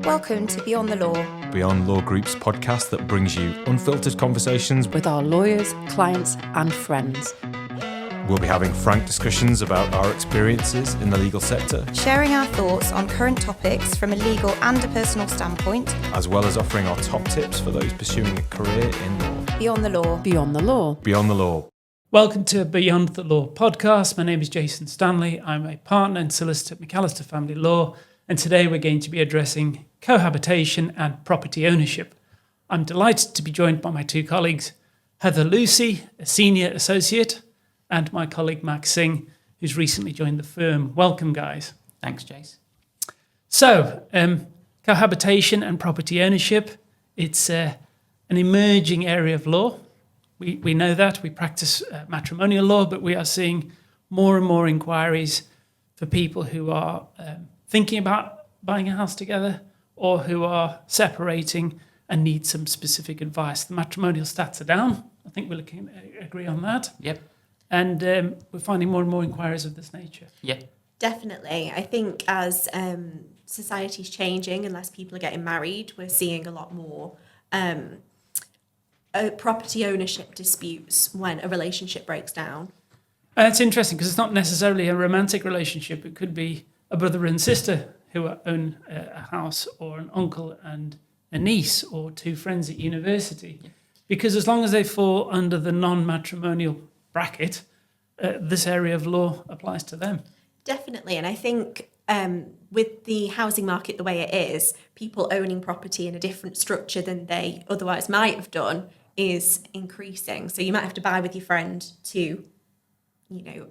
Welcome to Beyond the Law. Beyond Law Group's podcast that brings you unfiltered conversations with our lawyers, clients and friends. We'll be having frank discussions about our experiences in the legal sector, sharing our thoughts on current topics from a legal and a personal standpoint, as well as offering our top tips for those pursuing a career in law. Beyond the Law. Beyond the Law. Beyond the Law. Welcome to Beyond the Law podcast. My name is Jason Stanley. I'm a partner and solicitor at McAlister Family Law, and today we're going to be addressing cohabitation and property ownership. I'm delighted to be joined by my two colleagues, Heather Lucy, a senior associate, and my colleague Mak Singh, who's recently joined the firm. Welcome, guys. Thanks, Jace. So, cohabitation and property ownership, it's an emerging area of law. We know that. We practice matrimonial law, but we are seeing more and more inquiries for people who are thinking about buying a house together or who are separating and need some specific advice. The matrimonial stats are down. I think we'll agree on that. Yep. And we're finding more and more inquiries of this nature. Yep. Definitely. I think as society's changing and less people are getting married, we're seeing a lot more property ownership disputes when a relationship breaks down. And it's interesting because it's not necessarily a romantic relationship. It could be a brother and sister who own a house, or an uncle and a niece, or two friends at university. Yeah. Because as long as they fall under the non-matrimonial bracket, this area of law applies to them. Definitely. And I think with the housing market the way it is, people owning property in a different structure than they otherwise might have done is increasing. So you might have to buy with your friend to,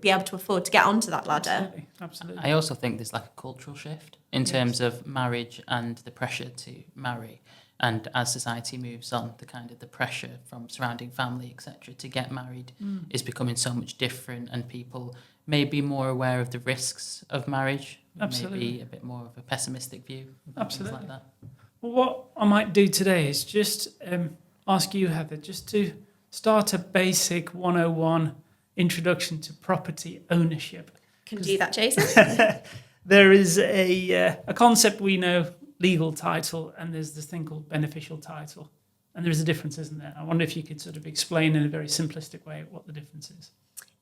be able to afford to get onto that ladder. Absolutely. I also think there's like a cultural shift in terms of marriage and the pressure to marry. And as society moves on, the pressure from surrounding family, etc., to get married is becoming so much different, and people may be more aware of the risks of marriage. Absolutely. Maybe a bit more of a pessimistic view. Absolutely. Things like that. Well, what I might do today is just ask you, Heather, just to start a basic 101 introduction to property ownership. Can do that, Jason. There is a concept we know, legal title, and there's this thing called beneficial title. And there is a difference, isn't there? I wonder if you could sort of explain in a very simplistic way what the difference is.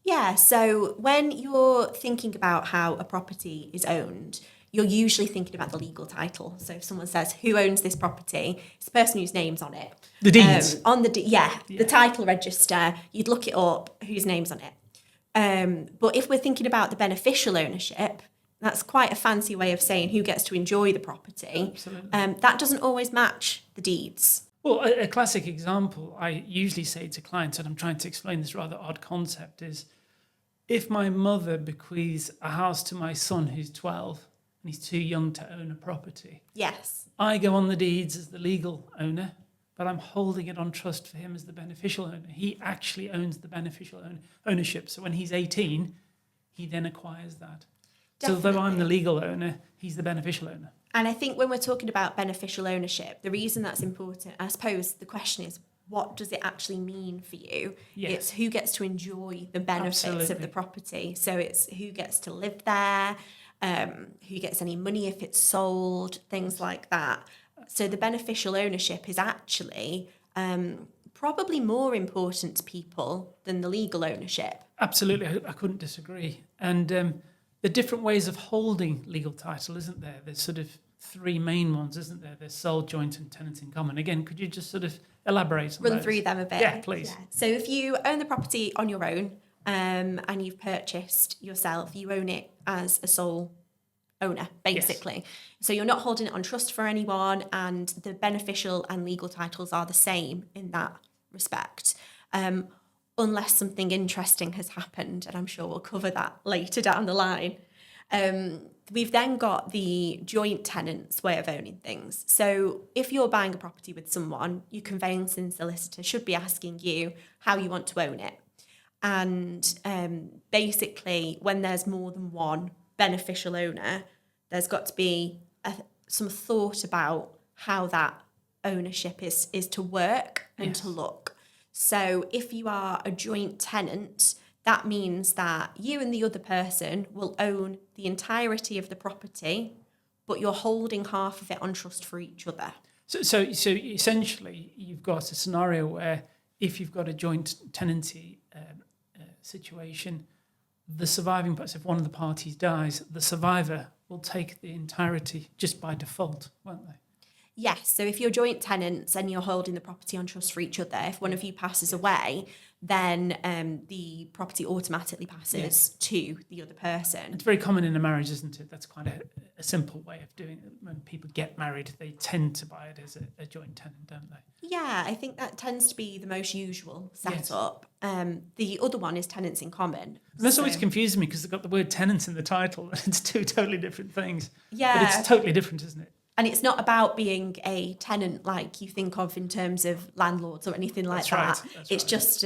Yeah, so when you're thinking about how a property is owned, you're usually thinking about the legal title. So if someone says, who owns this property? It's the person whose name's on it. The deeds. The title register, you'd look it up, whose name's on it. But if we're thinking about the beneficial ownership, that's quite a fancy way of saying who gets to enjoy the property. Absolutely. That doesn't always match the deeds. Well, a classic example I usually say to clients, and I'm trying to explain this rather odd concept, is if my mother bequeaths a house to my son who's 12 and he's too young to own a property, Yes. I go on the deeds as the legal owner, but I'm holding it on trust for him as the beneficial owner. He actually owns the beneficial ownership. So when he's 18, he then acquires that. Definitely. So although I'm the legal owner, he's the beneficial owner. And I think when we're talking about beneficial ownership, the reason that's important, I suppose the question is, what does it actually mean for you? Yes. It's who gets to enjoy the benefits of the property. So it's who gets to live there, who gets any money if it's sold, things like that. So the beneficial ownership is actually probably more important to people than the legal ownership. Absolutely, I couldn't disagree. And the different ways of holding legal title, isn't there? There's sort of three main ones, isn't there? There's sole, joint and tenant in common. Again, could you just sort of elaborate on Run those? through them a bit. Yeah, please. Yeah. So if you own the property on your own and you've purchased yourself, you own it as a sole owner, basically. Yes. So you're not holding it on trust for anyone, and the beneficial and legal titles are the same in that respect. Unless something interesting has happened, and I'm sure we'll cover that later down the line. We've then got the joint tenants way of owning things. So if you're buying a property with someone, your conveyancing solicitor should be asking you how you want to own it. And basically, when there's more than one beneficial owner, there's got to be some thought about how that ownership is to work and Yes. to look. So if you are a joint tenant, that means that you and the other person will own the entirety of the property but you're holding half of it on trust for each other. So essentially, you've got a scenario where if you've got a joint tenancy situation, the surviving parts, if one of the parties dies, the survivor will take the entirety just by default, won't they? Yes, so if you're joint tenants and you're holding the property on trust for each other, if one of you passes away, then the property automatically passes to the other person. It's very common in a marriage, isn't it? That's quite a simple way of doing it. When people get married, they tend to buy it as a joint tenant, don't they? Yeah, I think that tends to be the most usual setup. The other one is tenants in common. And that's always confusing me because they've got the word tenants in the title and it's two totally different things. Yeah. But it's totally different, isn't it? And it's not about being a tenant like you think of in terms of landlords or anything like that. It's just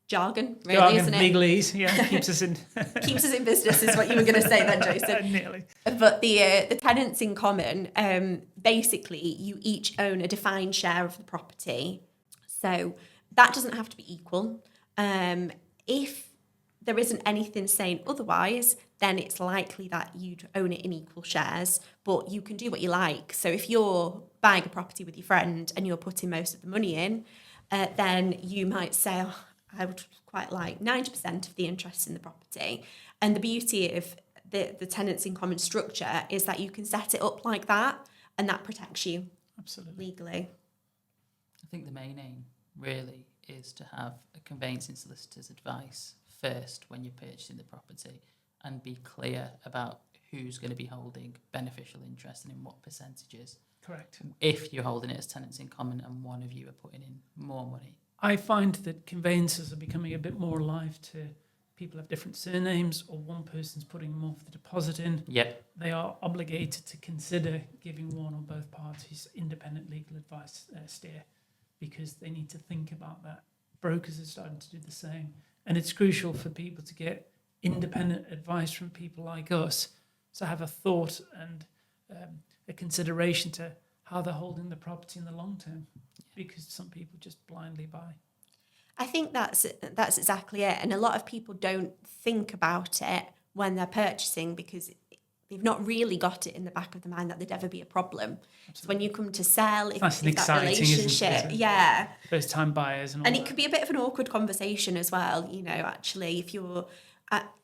jargon, really, isn't it? Legalese, keeps us in keeps us in business is what you were going to say then, Joseph. Nearly. But the tenants in common, basically, you each own a defined share of the property. So that doesn't have to be equal. If there isn't anything saying otherwise, then it's likely that you'd own it in equal shares, but you can do what you like. So if you're buying a property with your friend and you're putting most of the money in, then you might say, I would quite like 90% of the interest in the property. And the beauty of the tenants in common structure is that you can set it up like that, and that protects you legally. I think the main aim really is to have a conveyancing solicitor's advice first when you're purchasing the property and be clear about who's going to be holding beneficial interest and in what percentages. Correct. If you're holding it as tenants in common and one of you are putting in more money. I find that conveyancers are becoming a bit more alive to people have different surnames or one person's putting more of the deposit in. Yep. They are obligated to consider giving one or both parties independent legal advice steer because they need to think about that. Brokers are starting to do the same. And it's crucial for people to get independent advice from people like us to have a thought and a consideration to how they're holding the property in the long term, because some people just blindly buy. I think that's exactly it. And a lot of people don't think about it when they're purchasing because they've not really got it in the back of the mind that there'd ever be a problem. Absolutely. So when you come to sell, if that relationship, first time buyers and all it that. Could be a bit of an awkward conversation as well, actually, if you're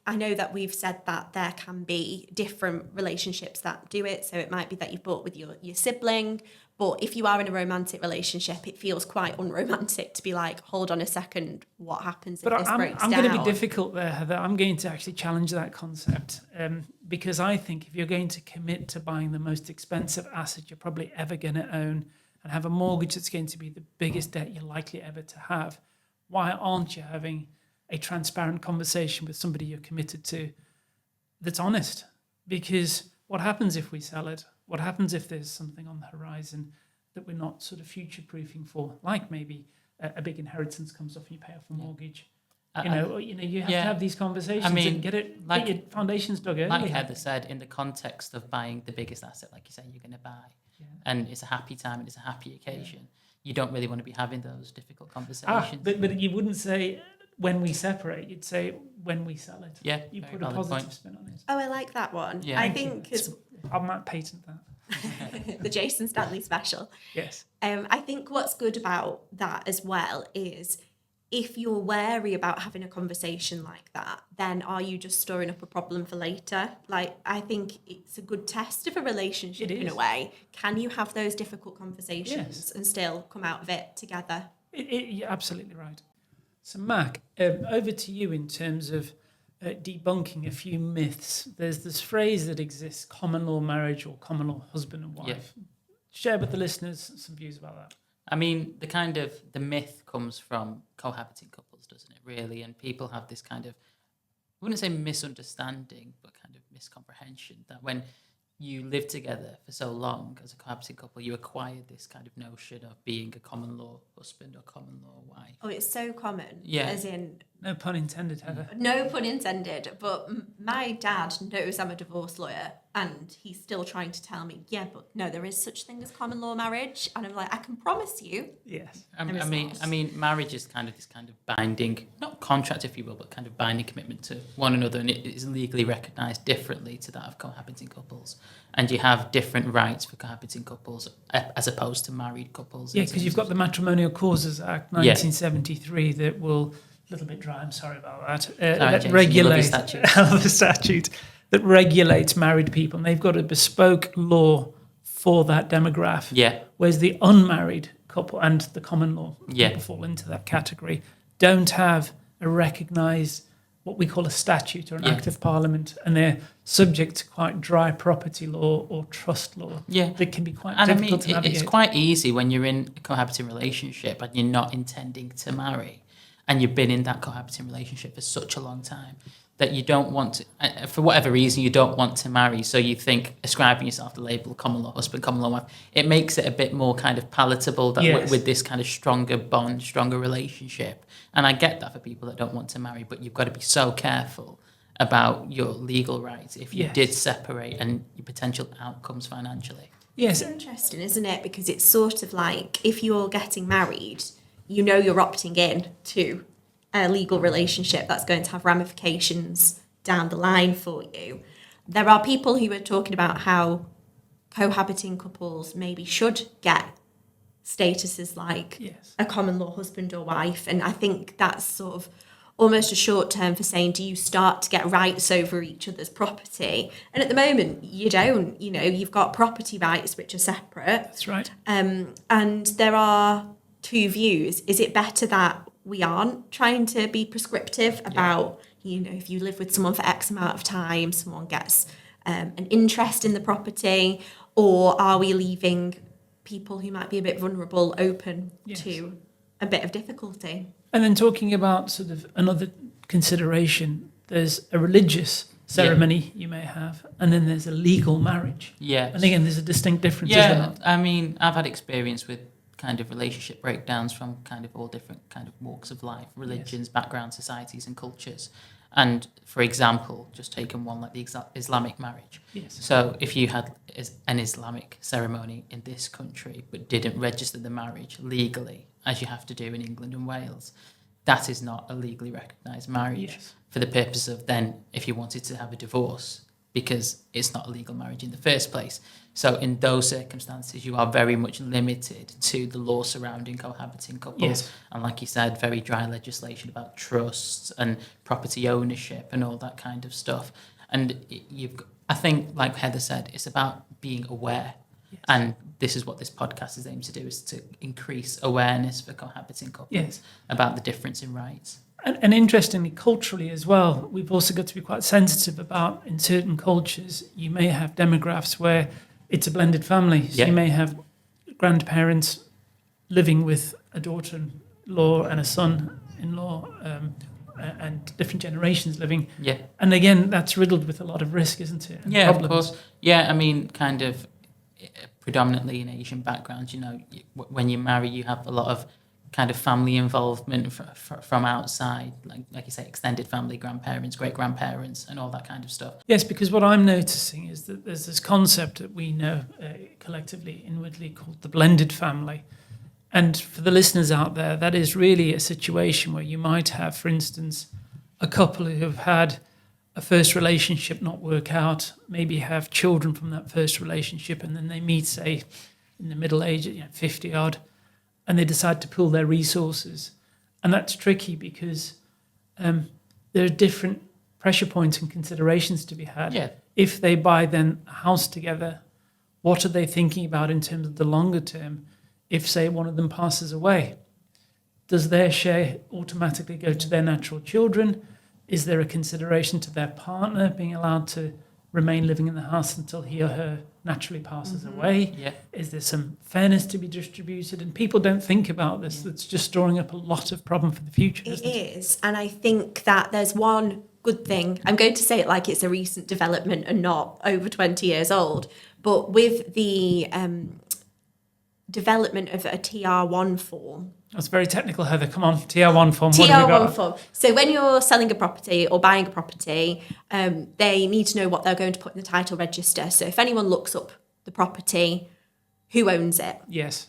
I know that we've said that there can be different relationships that do it. So it might be that you've bought with your sibling, but if you are in a romantic relationship, it feels quite unromantic to be like, hold on a second, what happens if this breaks down? I'm going to be difficult there, Heather. I'm going to actually challenge that concept because I think if you're going to commit to buying the most expensive asset you're probably ever going to own and have a mortgage that's going to be the biggest debt you're likely ever to have, why aren't you having a transparent conversation with somebody you're committed to that's honest? Because what happens if we sell it? What happens if there's something on the horizon that we're not sort of future-proofing for? Like maybe a big inheritance comes off and you pay off a mortgage. You have to have these conversations and get your foundations dug early. Like Heather said, in the context of buying the biggest asset, like you say, you're going to buy, and it's a happy time and it's a happy occasion. You don't really want to be having those difficult conversations. But you wouldn't say when we separate, you'd say when we sell it. Yeah, you put a positive spin on it. Oh, I like that one. Yeah. I think I might patent that. the Jason Stanley special. Yes. I think what's good about that as well is if you're wary about having a conversation like that, then are you just storing up a problem for later? Like, I think it's a good test of a relationship in a way. Can you have those difficult conversations and still come out of it together? You're absolutely right. So, Mak, over to you in terms of debunking a few myths. There's this phrase that exists, common law marriage or common law husband and wife. Yeah. Share with the listeners some views about that. I mean, the myth comes from cohabiting couples, doesn't it, really? And people have this kind of, I wouldn't say misunderstanding, but kind of miscomprehension that when you live together for so long as a cohabiting couple, you acquired this kind of notion of being a common law husband or common law wife. Oh, it's so common. Yeah. As in, No pun intended, Heather. No pun intended, but my dad knows I'm a divorce lawyer, and he's still trying to tell me, yeah, but no, there is such thing as common law marriage, and I'm like, I can promise you. Yes. I mean, marriage is kind of this kind of binding, not contract, if you will, but kind of binding commitment to one another, and it is legally recognised differently to that of cohabiting couples. And you have different rights for cohabiting couples as opposed to married couples. Yeah, because you've got the Matrimonial Causes Act 1973 that will, a little bit dry, I'm sorry about that, that Jason, regulates the statute that regulates married people, and they've got a bespoke law for that demographic. Yeah. Whereas the unmarried couple and the common law Yeah. people fall into that category don't have a recognised what we call a statute or an act of parliament, and they're subject to quite dry property law or trust law. Yeah. That can be quite And difficult to navigate. it's quite easy when you're in a cohabiting relationship and you're not intending to marry, and you've been in that cohabiting relationship for such a long time that you don't want to, for whatever reason, you don't want to marry. So you think ascribing yourself the label common law husband, common law wife, it makes it a bit more kind of palatable that with this kind of stronger bond, stronger relationship. And I get that for people that don't want to marry, but you've got to be so careful about your legal rights if you did separate and your potential outcomes financially. Yes. It's interesting, isn't it? Because it's sort of like if you're getting married, you know you're opting in to a legal relationship that's going to have ramifications down the line for you. There are people who are talking about how cohabiting couples maybe should get statuses like a common law husband or wife, and I think that's sort of almost a short term for saying, do you start to get rights over each other's property? And at the moment you don't. You know, you've got property rights which are separate. That's right. And there are two views. Is it better that we aren't trying to be prescriptive about, you know, if you live with someone for X amount of time, someone gets an interest in the property, or are we leaving people who might be a bit vulnerable open to a bit of difficulty? And then talking about sort of another consideration, there's a religious ceremony you may have, and then there's a legal marriage. Yeah. And again, there's a distinct difference, isn't Yeah, there? I mean, I've had experience with kind of relationship breakdowns from kind of all different kind of walks of life, religions, backgrounds, societies and cultures. And for example, just taking one like the Islamic marriage. Yes. So if you had an Islamic ceremony in this country but didn't register the marriage legally, as you have to do in England and Wales, that is not a legally recognised marriage for the purpose of then if you wanted to have a divorce, because it's not a legal marriage in the first place. So in those circumstances, you are very much limited to the law surrounding cohabiting couples. Yes. And like you said, very dry legislation about trusts and property ownership and all that kind of stuff. And I think, like Heather said, it's about being aware. Yes. And this is what this podcast is aimed to do, is to increase awareness for cohabiting couples about the difference in rights. And interestingly, culturally as well, we've also got to be quite sensitive about, in certain cultures, you may have demographics where it's a blended family. So you may have grandparents living with a daughter-in-law and a son-in-law, and different generations living. Yeah. And again, that's riddled with a lot of risk, isn't it? And problems. Of course. Yeah, I mean, kind of predominantly in Asian backgrounds, you know, when you marry, you have a lot of kind of family involvement from outside, like you say, extended family, grandparents, great-grandparents, and all that kind of stuff. Yes, because what I'm noticing is that there's this concept that we know collectively, inwardly, called the blended family. And for the listeners out there, that is really a situation where you might have, for instance, a couple who have had a first relationship not work out, maybe have children from that first relationship, and then they meet, say, in the middle age, 50-odd, and they decide to pool their resources. And that's tricky because there are different pressure points and considerations to be had. Yeah. If they buy then a house together, what are they thinking about in terms of the longer term? If, say, one of them passes away, does their share automatically go to their natural children? Is there a consideration to their partner being allowed to remain living in the house until he or her naturally passes away? Yeah. Is there some fairness to be distributed? And people don't think about this. That's just storing up a lot of problem for the future. It is. And I think that there's one good thing. I'm going to say it like it's a recent development and not over 20 years old. But with the development of a TR1 form. That's very technical, Heather. Come on, TR1 form. What have you got? TR1 form. So when you're selling a property or buying a property, they need to know what they're going to put in the title register. So if anyone looks up the property, who owns it? Yes.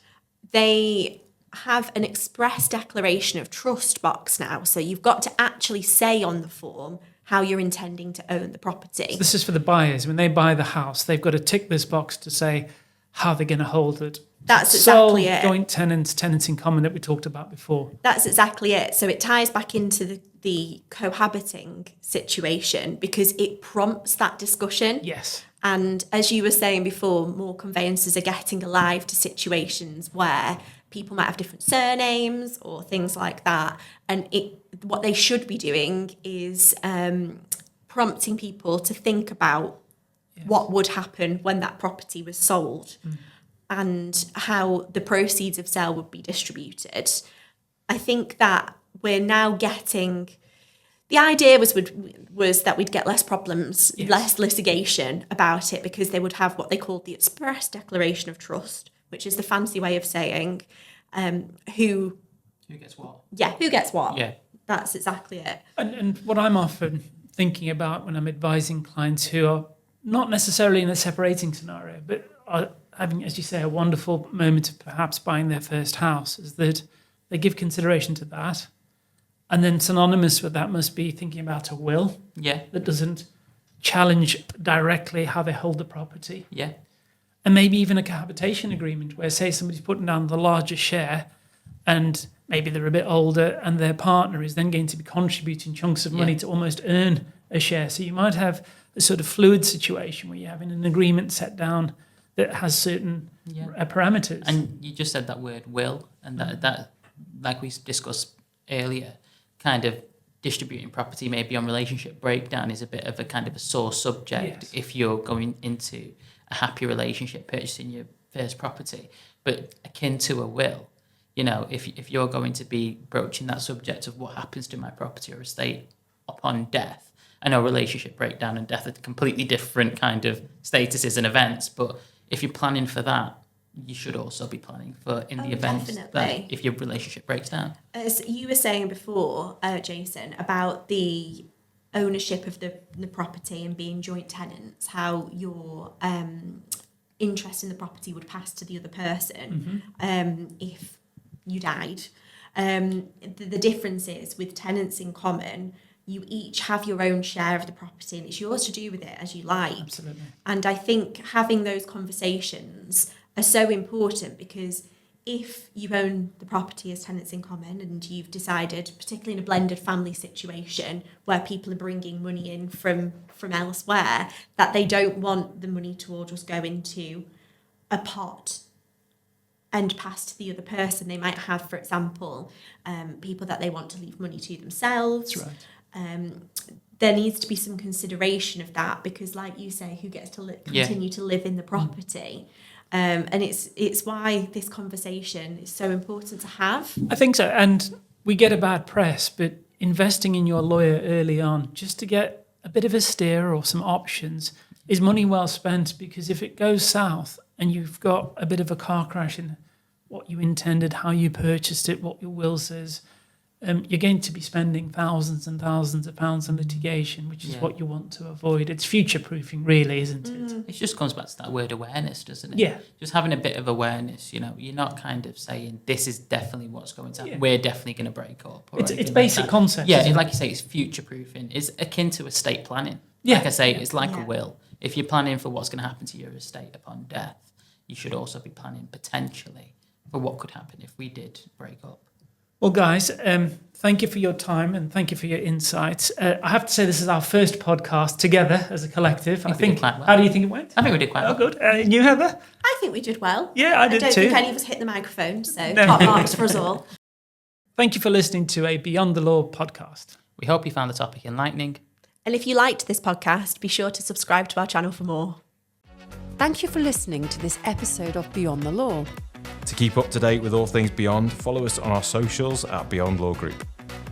They have an express declaration of trust box now. So you've got to actually say on the form how you're intending to own the property. So this is for the buyers. When they buy the house, they've got to tick this box to say how they're going to hold it. That's exactly it. Joint tenants, tenants in common that we talked about before. That's exactly it. So it ties back into the cohabiting situation because it prompts that discussion. Yes. And as you were saying before, more conveyancers are getting alive to situations where people might have different surnames or things like that. And what they should be doing is prompting people to think about what would happen when that property was sold. And how the proceeds of sale would be distributed. I think that we're now getting... The idea was that we'd get less problems, less litigation about it because they would have what they called the express declaration of trust, which is the fancy way of saying who gets what. Yeah, who gets what. Yeah. That's exactly it. And what I'm often thinking about when I'm advising clients who are not necessarily in a separating scenario, but are having, as you say, a wonderful moment of perhaps buying their first house, is that they give consideration to that. And then synonymous with that must be thinking about a will that doesn't challenge directly how they hold the property. Yeah. And maybe even a cohabitation agreement where, say, somebody's putting down the larger share and maybe they're a bit older and their partner is then going to be contributing chunks of money to almost earn a share. So you might have a sort of fluid situation where you're having an agreement set down that has certain parameters. And you just said that word will, and that like we discussed earlier, kind of distributing property maybe on relationship breakdown is a bit of a kind of a sore subject if you're going into a happy relationship, purchasing your first property. But akin to a will, you know, if you're going to be broaching that subject of what happens to my property or estate upon death, I know relationship breakdown and death are completely different kind of statuses and events, but if you're planning for that, you should also be planning for in the event that if your relationship breaks down. As you were saying before, Jason, about the ownership of the property and being joint tenants, how your interest in the property would pass to the other person if you died. The difference is with tenants in common, you each have your own share of the property and it's yours to do with it as you like. Absolutely. And I think having those conversations are so important because if you own the property as tenants in common and you've decided, particularly in a blended family situation where people are bringing money in from elsewhere, that they don't want the money to all just go into a pot and pass to the other person. They might have, for example, people that they want to leave money to themselves. That's right. There needs to be some consideration of that because, like you say, who gets to continue to live in the property? And it's why this conversation is so important to have. I think so. And we get a bad press, but investing in your lawyer early on just to get a bit of a steer or some options is money well spent, because if it goes south and you've got a bit of a car crash in what you intended, how you purchased it, what your will says, you're going to be spending thousands and thousands of pounds on litigation, which is what you want to avoid. It's future-proofing, really, isn't it? It just comes back to that word awareness, doesn't it? Yeah. Just having a bit of awareness, you know, you're not kind of saying, this is definitely what's going to happen. We're definitely going to break up. Or It's basic concepts. Yeah, like you say, it's future-proofing. It's akin to estate planning. Yeah. Like I say, it's like a will. If you're planning for what's going to happen to your estate upon death, you should also be planning potentially for what could happen if we did break up. Well, guys, thank you for your time and thank you for your insights. I have to say this is our first podcast together as a collective. I think we did quite well. How do you think it went? I think we did quite well. Oh, good. And you, Heather? I think we did well. Yeah, I did don't too. think any of us hit the microphone, so top marks for us all. Thank you for listening to a Beyond the Law podcast. We hope you found the topic enlightening. And if you liked this podcast, be sure to subscribe to our channel for more. Thank you for listening to this episode of Beyond the Law. To keep up to date with all things Beyond, follow us on our socials at Beyond Law Group.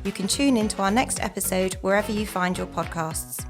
You can tune in to our next episode wherever you find your podcasts.